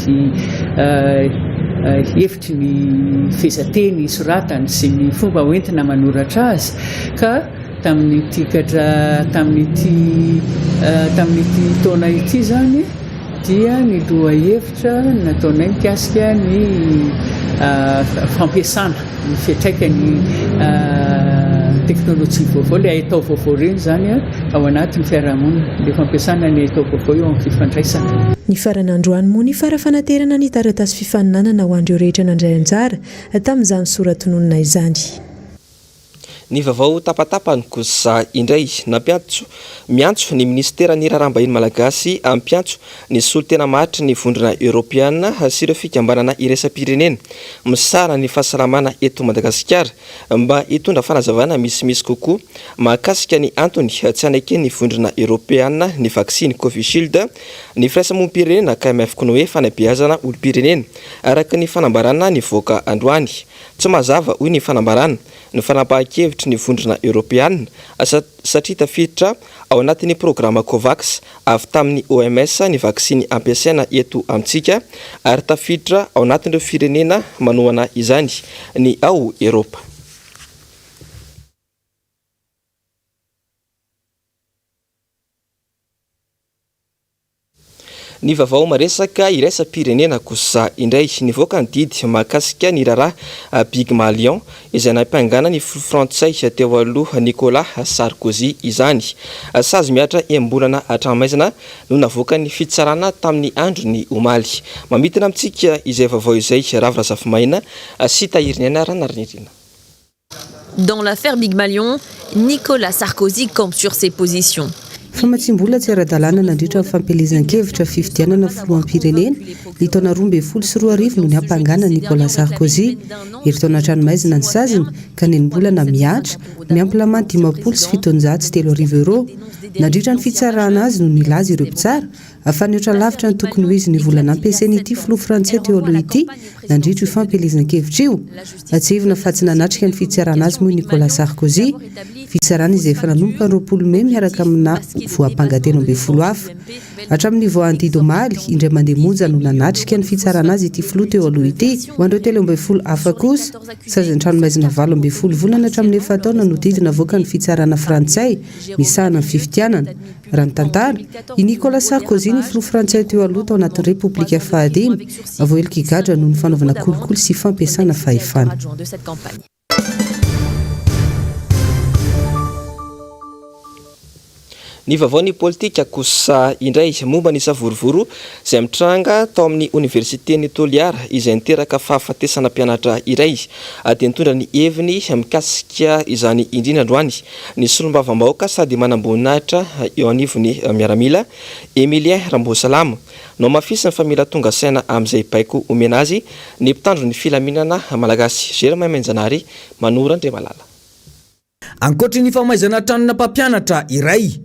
hevitry ny fehezanteny soratany sy ny fomba hoentina manoratra azy ka tamin'ity tamin'ity taona ity zany dia ny lohahevitra nataonay mikasika ny fampiasana ny fiatraikany teknôlôjia vaovao le ahitao vaovao reny zany ao anatin'ny fiarahamonina le fampiasana ny ahitao vaovao eo amin'ny fifandraisana.
Ny farana androany moa ny farafanaterana ny taratasy fifaninanana ho andreo rehetra nandray anjara tamin'izany soratononona izany.
Ny vaovao tapatapany kosa indray miantso ny ministera ny raharaham-bahiny malagasy ampiantso ny solotena mahatry ny vondrona Europeana sy ireo fikambanana iraisam-pirenena misara ny fahasalamana eto Madagasikara mba hitondra fanazavana misimisy kokoa mahakasika ny antony tsy anaiky ny vondrona Europeana ny vaksiny Covishield ny firaisamonim-pirenena ka miafaka hoe fanabeazana olo-pirenena araka ny fanambarana ny voaka androany tsy mazava hoy ny fanambarana ny fanapahan-kevitry ny vondrona Europeana satria tafiditra ao anatin'ny programa Covax avy tamin'ny OMS ny vaksiny ampiasaina eto amintsika ary tafiditra ao anatin'ireo firenena manohana izany ny ao Eropa. Ny vaovao maresaka iraisam-pirenena kosa indray nivoaka ny didy mahakasika ny raharaha Pygmalion izay nampangana ny frantsay teo aloha Nicolas Sarkozy izany. Sazy miatra embolana hatramaizana no navoaka ny fitsarana tamin'ny andro ny omaly. Mamidina amintsika izay vaovao izay Ravra Safimaina sy Tahirina Ranarindrina.
Dans l'affaire Pygmalion, Nicolas Sarkozy campe sur ses positions.
Famatsimbola tsy ara-dalàna nandritra fampielezan-kevitra fifidianana filohampirenena ny taona 2024 no ny hampangana Nicolas Sarkozy. Ery taona tranomaizina ny saziny ka nenimbolana miatra miampilama 573 euro. Nandritra ny fitsarana azy no nilaza ireo mpitsara afaniotra lavitra ny tokony ho izy ny volana ampiasain'ity filoha frantsay teo aloha ity nandritra io fampielezan-kevitra io. Atsevina fa tsy nanatrika ny fitsarana azy moa Nicolas Sarkozy. Fitsarana izay efa nanomboka ny 20 Mey miaraka amina voam-pangateno 12 hafa. Hatramin'ny voahandidy omaly indray mandeha monja no nanatrika ny fitsarana azy ity filoha teo aloha ity. Ho andreo 12 hafa kosa sazany tranomaizina 12 volana hatramin'ny 9 taona no didy navoaka ny fitsarana frantsay misahana ny fifidianana. Raha ny tantara i Nicolas Sarkozy ny filoha frantsay teo aloha tao anatin'ny Repoblika Fahadimy avoelika higadra noho ny fanaovana kolikoly sy fampiasana fahefana.
Ny vaovao ny politika kosa indray momba ny savorovoro izay mitranga tao amin'ny Universitény Toliara izay niteraka fahafatesana mpianatra iray dia nitondra ny heviny mikasika izany indrindra androany ny solombavam-bahoaka sady manamboninahitra eo anivony miaramila Emilien Rambosalama no mafisy ny famila tonga saina amin'izay baiko omena azy ny mpitandro ny filaminana malagasy Germain Menjanary Manora Andriamalala.
Ankoatry ny famaizana tranona mpampianatra iray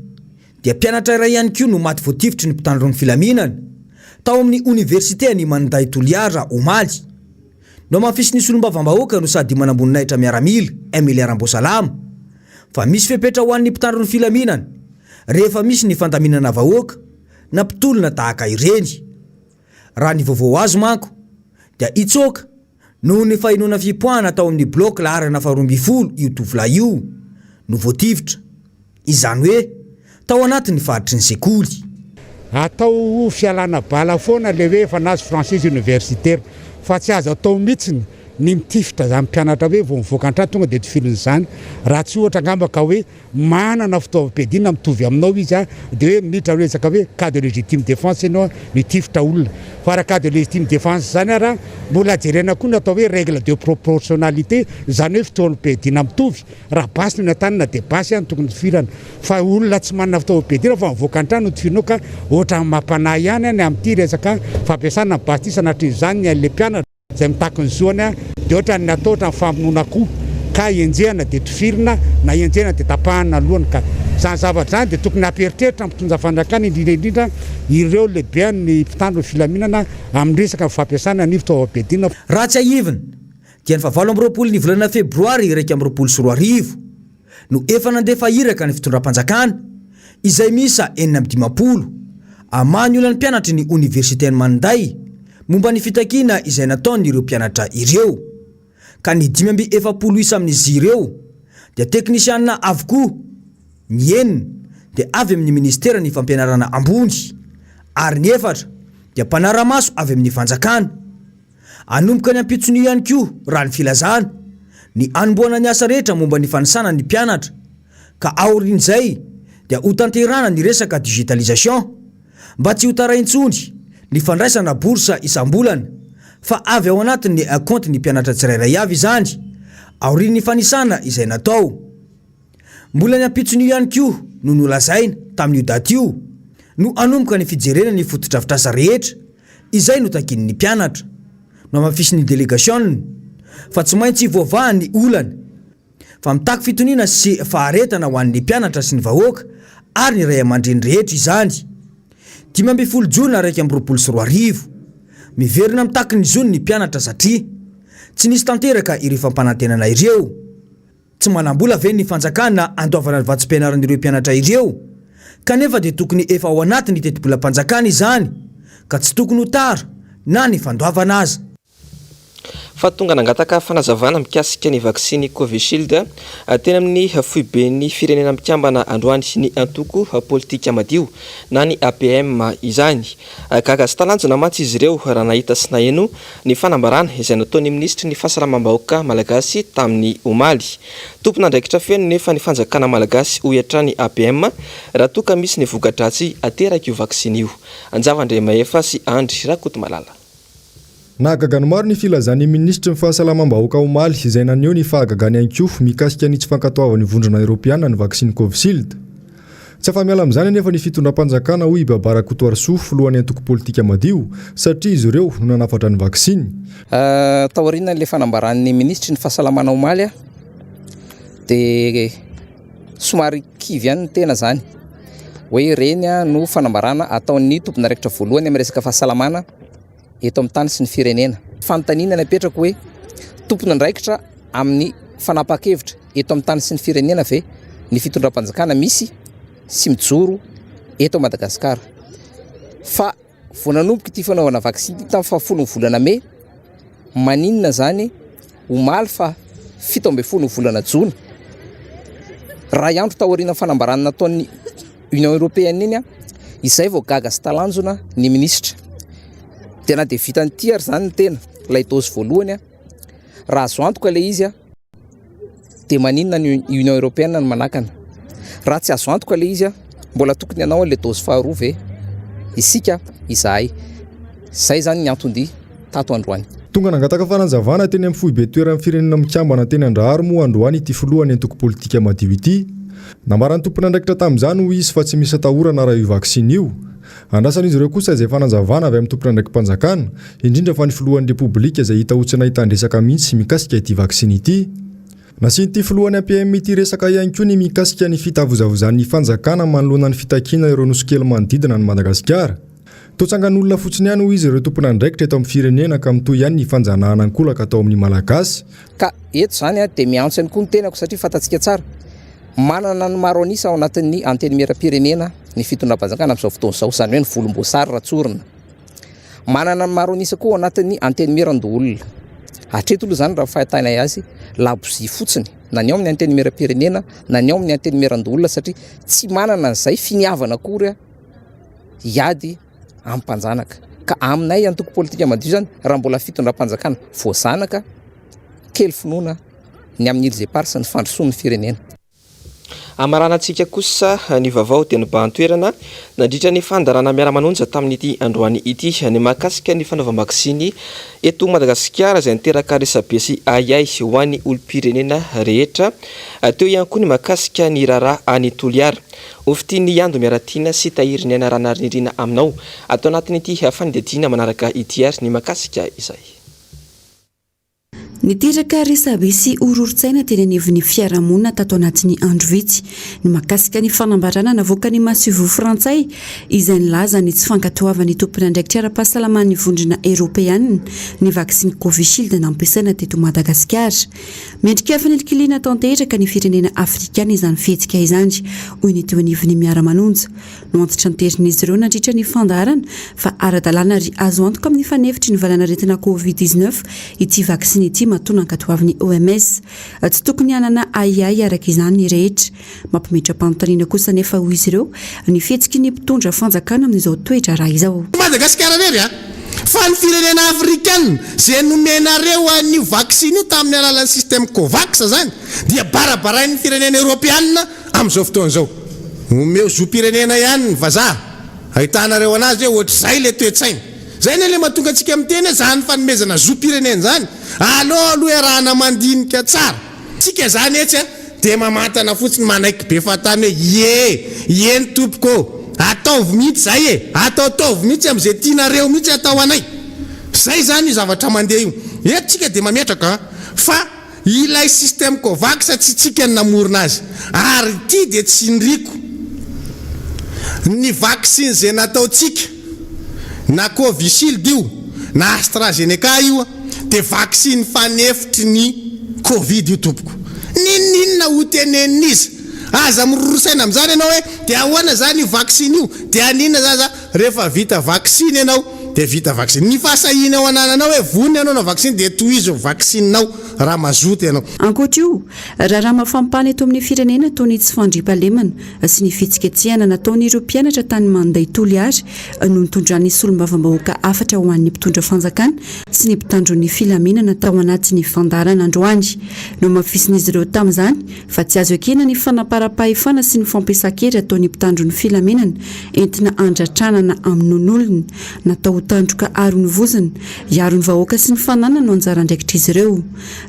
dia mpianatra iray ihany koa no maty voatifitry ny mpitandron'ny filaminana tao amin'ny Université ny Manday Toliara omaly. No mafisy ny solombavam-bahoaka no sady manamboninahitra miaramila Emilien Rambosalama fa misy fepetra ho an'ny mpitandron'ny filaminana rehefa misy ny fandaminana vahoaka na mpitolona tahaka ireny. Raha ny vaovao azo manko dia itsoka noho ny fahinona fipoahana tao amin'ny bloc laharana 12 io tovolahy io no voatifitra izany hoe tao anatin'ny faritry ny sekoly.
Atao fialana bala foana le hoe efa nazy française universitaire fa tsy azo atao mihitsiny ny mitifitra zany mpianatra hoe vao mivoaka an-trano tonga dia tofiliny izany raha tsy ohatra angamba ka hoe manana fitaovam-piadiana mitovy aminao izy dia hoe miditra resaka hoe cas de légitime défense ianao mitifitra olona fa raha cas de légitime défense zany raha mbola jerena koa ny atao hoe règle de proportionnalité zany hoe fitaovam-piadiana mitovy raha basy no natanana dia basy any tokony tifirana fa olona tsy manana fitaovam-piadiana fa mivoaka an-trano no tifirinao ka ohatra mampanahy ihany any amin'ity resaka fampiasana basy ty sanatrizany ny an'le mpianatra zay mitako ny zoany dia ohatra ny atao ohatra ny famonoana koa ka enjehana dia tofirina na enjehana dia tapahana alohany ka zany zavatra zany dia tokony amperitreritra mitondra fanjakana indrindra ireo lehibe ny mpitandro filaminana amin'ny resaka fampiasana ny fitaovam-piadiana.
Raha tsy ahivina dia ny 27 ny volana febroary 2024 no efa nandefa iraka ny fitondram-panjakana izay misa 450 amany olana mpianatry ny Universitény Manday momba ny fitakina izay nataony ireo mpianatra ireo ka ny 570 isa amin'izy ireo dia teknisianina avokoa ny enina dia avy amin'ny ministera ny fampianarana ambony, ary ny efatra dia mpanara-maso avy amin'ny fanjakana. Anomboka ny ampitsony ihany koa raha ny filazana ny anomboana ny asa rehetra momba ny fanisana ny mpianatra, ka aorian'izay dia ho tanterana ny resaka digitalisation mba tsy ho taraintsony ny fandraisana borsa isam-bolana, fa avy ao anatin'ny akaonty ny mpianatra tsirairay avy izany aorian'ny fanisana izay natao. Mbola ny ampitsony ihany koa no nolazaina tamin'io daty io no anomboka ny fijerena ny fotodrafitrasa rehetra izay no takin'ny mpianatra no amafisin'ny delegation, fa tsy maintsy voavaha ny olana fa mitaky fitoniana sy faharetana ho an'ny mpianatra sy ny vahoaka ary ny ray aman-dreny rehetra izany. 12 Jona 2024 miverina mitaky ny zony ny mpianatra satria tsy nisy tanteraka ireo fampanantenana ireo. Tsy manambola ve ny fanjakana andoavana ny vatsim-pianaran'ireo mpianatra ireo, kanefa dia tokony efa ao anatin'ny teti-bola-mpanjakana izany ka tsy tokony ho tara na ny fandoavana azy.
Fa tonga nangataka fanazavana mikasika ny vaksiny Covishield teny amin'ny foiben'ny firenena mikambana androany ny antoko politika madio na ny APM izany. Gaga sy talanjona mantsy izy ireo raha nahita sy naheno ny fanambarana izay nataon'ny ministry ny fahasalamam-bahoaka malagasy tamin'ny omaly. Tompona andraikitra feno nefa ny fanjakana malagasy ho hiatrany APM raha toka misy ny vokadratsy ateraka io vaksiny io. Anjavandray Maefa sy Andry Rakoto Malala.
Nahagaga maro ny filazan'ny ministry ny fahasalamam-bahoaka omaly izay naneho ny fahagagany ankoho mikasika ny tsy fankatoavan'ny vondrona Europiana ny vaksiny Covishield. Tsy afamiala amin'izany anefa ny fitondram-panjakana hoy Babara Kotoarsof lohan'ny antoko politika madio satria izy ireo no nanafatra ny vaksiny.
Taoriana le fanambaran'ny ministry ny fahasalamana omaly dia somary kivy ihany ny tena zany hoe reny no fanambarana ataon'ny tompon'araikitra voalohany amin'ny resaka fahasalamana eto amin'ny tany sy ny firenena. Fanontaniana napetraka hoe tompon'andraikitra amin'ny fanapakevitra eto amin'ny tany sy ny firenena ve ny fitondram-panjakana misy sy mijoro eto Madagasikara. Fa vao nanomboka ity fanaovana vaksiny tamin'ny fahafolo volana Mey, maninona zany omaly fa 17 volana Jona. Raha andro taoriana fanambarana nataon'ny Union Européenne iny izay vao gaga sy talanjona ny ministra. Dia na dia vitany ity ary zany ny tena ilay dosy voalohany raha azo antoka ilay izy dia maninona ny Union Européenne no manakana. Raha tsy azo antoka ilay izy mbola tokony ianao ilay dosy faharoa ve isika izahay. Zay zany ny antony tato androany.
Tonga nangataka fanazavana teny amin'ny foibe toeran'ny firenena mikambana teny Andrahary moa androany ity filohan'ny antoko politika madio ity. Nambarany tompon'andraikitra tamin'izany hoy izy fa tsy misy atahorana raha io vaksiny io. Andrasan'izy ireo kosa izay fanazavana avy amin'ny tompon'andraiki-mpanjakana indrindra fa ny filohan'ny repoblika izay hita ho tsy nahita andresaka mihitsy mikasika ity vaksiny ity. Nasian'ity filohan'ny APM ity resaka ihany koa ny mikasika ny fitavozavozan'ny fanjakana manoloana ny fitakiana ireo nosokely manodidina ny Madagasikara. Totsangan'olona fotsiny ihany hoy izy ireo tompon'andraikitra eto amin'ny firenena ka mitoy ihany ny fanjanahana ankolaka atao amin'ny malagasy.
Ka eto zany dia miantso ihany koa ny tenako satria fantatsika tsara manana ny maro anisa ao anatin'ny anteny miram-pirenena ny fitondram-panjakana amin'izao fotoana izao, izany hoe ny volomboasary ratsorina. Manana ny maro anisa koa ao anatin'ny anteny miran-doolona. Hatreto aloha zany raha fahitana azy labozia fotsiny na ny ao amin'ny anteny miram-pirenena na ny ao amin'ny anteny miran-doolona satria tsy manana an'izay finiavana akory hiady amin'ny mpanjanaka. Ka aminay antoko politika madio zany raha mbola fitondram-panjakana voazanaka kely finoana ny amin'ny ilzepar sy ny fandrosoan'ny firenena.
Amaranantsika kosa ny vaovao dia nibahan-toerana nandritra ny fandarana miara-manonja tamin'ity androany ity ny mahakasika ny fanaovam-baksiny eto Madagasikara izay niteraka resabe sy ayay ho an'ny olom-pirenena rehetra. Teo ihany koa ny mahakasika ny raharaha any Toliara. Ofitiany Ando Miaratiana sy tahiry ny anaranarindrina aminao atao anatin'ity fanidadiana manaraka ity ary ny mahakasika izay.
Niteraka resabe sy ororon-tsaina teny anivon'ny fiarahamonina tato anatin'ny andro vitsy ny mahakasika ny fanambarana navoaka ny MASOIVOHO frantsay izay nilaza ny tsy fankatoavan'ny tompon'andraikitra ara-pahasalaman'ny vondrona Europeanina ny vaksiny Covishield nampiasaina teto Madagasikara. Mendrika fanilkiliana tanteraka ny firenena Afrikana izany fihetsika izany hoy ny teo anivon'ny miara-manonja no antitra ny terin'izy ireo nandritra ny fandarana fa ara-dalàna ry azo antoka amin'ny fanefitry ny valanaretina Covid-19 ity vaksiny ity matona ankatoavin'ny OMS tsy tokony hanana aiai araka izany ny rehetra mampimetra-panontaniana kosa nefa hoy izy ireo ny fihetsiky ny mpitondra fanjakana amin'izao toetra raha izao
Madagasikara rery fa ny firenena africaine zay nomenareo ny vaksiny io tamin'ny alalan'ny système Covax zany dia barabarain'ny firenena Europeanina amin'izao fotoana zao omeo zo-pirenena ihany ny vazaha ahitanareo anazy hoe ohatr'izay le toetsaina zay ne le mahatonga antsika miteny zany fanomezana zo-pirenena zany aloha arahana mandinika tsara tsika zany etsy dia mamantana fotsiny manaiky be fatany hoe ny tompoko ataovy mihitsy zay ataovy mihitsy am'izay tianareo mihitsy atao anay zay zany io zavatra mandeha io eto tsika dia mametraka fa ilay système Covax tsy tsika ny namorona azy ary ty dia tsy ndriko ny vaksiny zay nataotsika na Covishield io na AstraZeneca io dia vaksiny fanefitry ny Covid io tompoko ninina ho tenen'izy aza mirorosaina amin'izany ianao hoe dia ahoana zany io vaksiny io dia aninona zaza rehefa vita vaksiny ianao dia vita vaksiny ny fasahina ao anananao hoe vonina ianao na vaksiny dia tohizo vaksinenao raha mazoto ianao
ankoatra io raha mafampana eto amin'ny firenena tony tsy fandriampahalemana sy ny fitsiketsehana nataon'ireo mpianatra tany manday toliary no mitondran'ny solombavambahoaka afatra ho an'ny mpitondra fanjakana sy ny mpitandron'ny filaminana tao anatin'ny fandarana androany no mafisin'izy ireo tamin'izany fa tsy azo ekena ny fanaparam-pahefana sy ny fampiasan-kery ataon'ny mpitandron'ny filaminana entina andratranana amin'n'olona natao tandroka arony vozana iarony vahoaka sy ny fanana no anjara ndraikitra izy ireo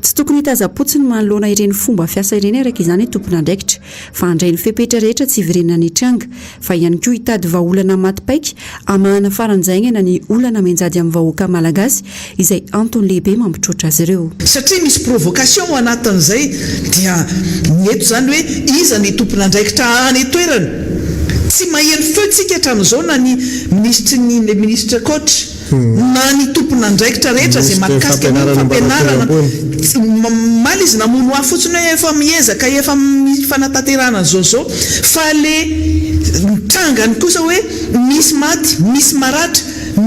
tsy tokony hitazapotsiny manoloana ireny fomba fiasa ireny araka izany tompona ndraikitra fa handray ny fepetra rehetra tsy hivirenana ny tranga fa ihany koa hitady vaolana maty-paika amahana faranjaingana ny olana menjady amin'ny vahoaka malagasy izay antony lehibe mampitroatra azy ireo
satria misy provocation ao anatin'izay dia mieto zany hoe iza ny tompona ndraikitra any toerana tsy maheno feotsika hatramin'izao na ny ministre coach na ny tompona ndraikitra rehetra zay makasika ny fampianarana maly izy namono ahy fotsiny hoe efa miezaka efa fanataterana zao fa le trangany kosa hoe misy maty misy maratra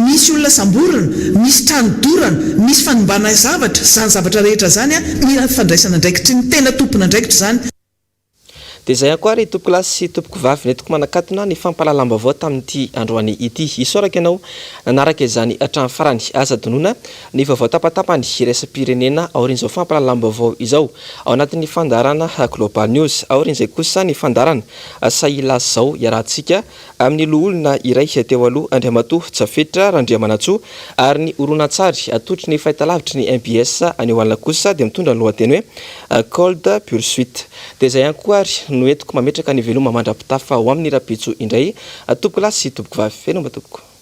misy olona samborana misy tranodorana misy fanombana zavatra zany zavatra rehetra zany mila fandraisana ndraikitry ny tena tompona ndraikitra zany
dia zay akoa ry tompoko lasy sy tompoko vavy netoko manakatona ny fampalalam-baovao tamin'ity androany ity isoraka ianao nanaraka izany hatramin'ny farany aza donona ny vaovao tapatapany iraisam-pirenena aorin'izao fampalalam-baovao izao ao anatin'ny fandarana global news aorin'izay kosa ny fandarana saila zao iarahantsika amin'ny loholona iray teo aloha andriamatoa tsafetra randriamanatsoa ary ny oronan-tsary atotry ny fahitalavitry ny MBS any ho alina kosa dia mitondra ny lohateny hoe cold poursuite dia zay ihany koa ary no entiko mametraka ny veloma mandrapitafa ho amin'ny rapitso indray tompoko lasy sy tompoko vavy fenomba tompoko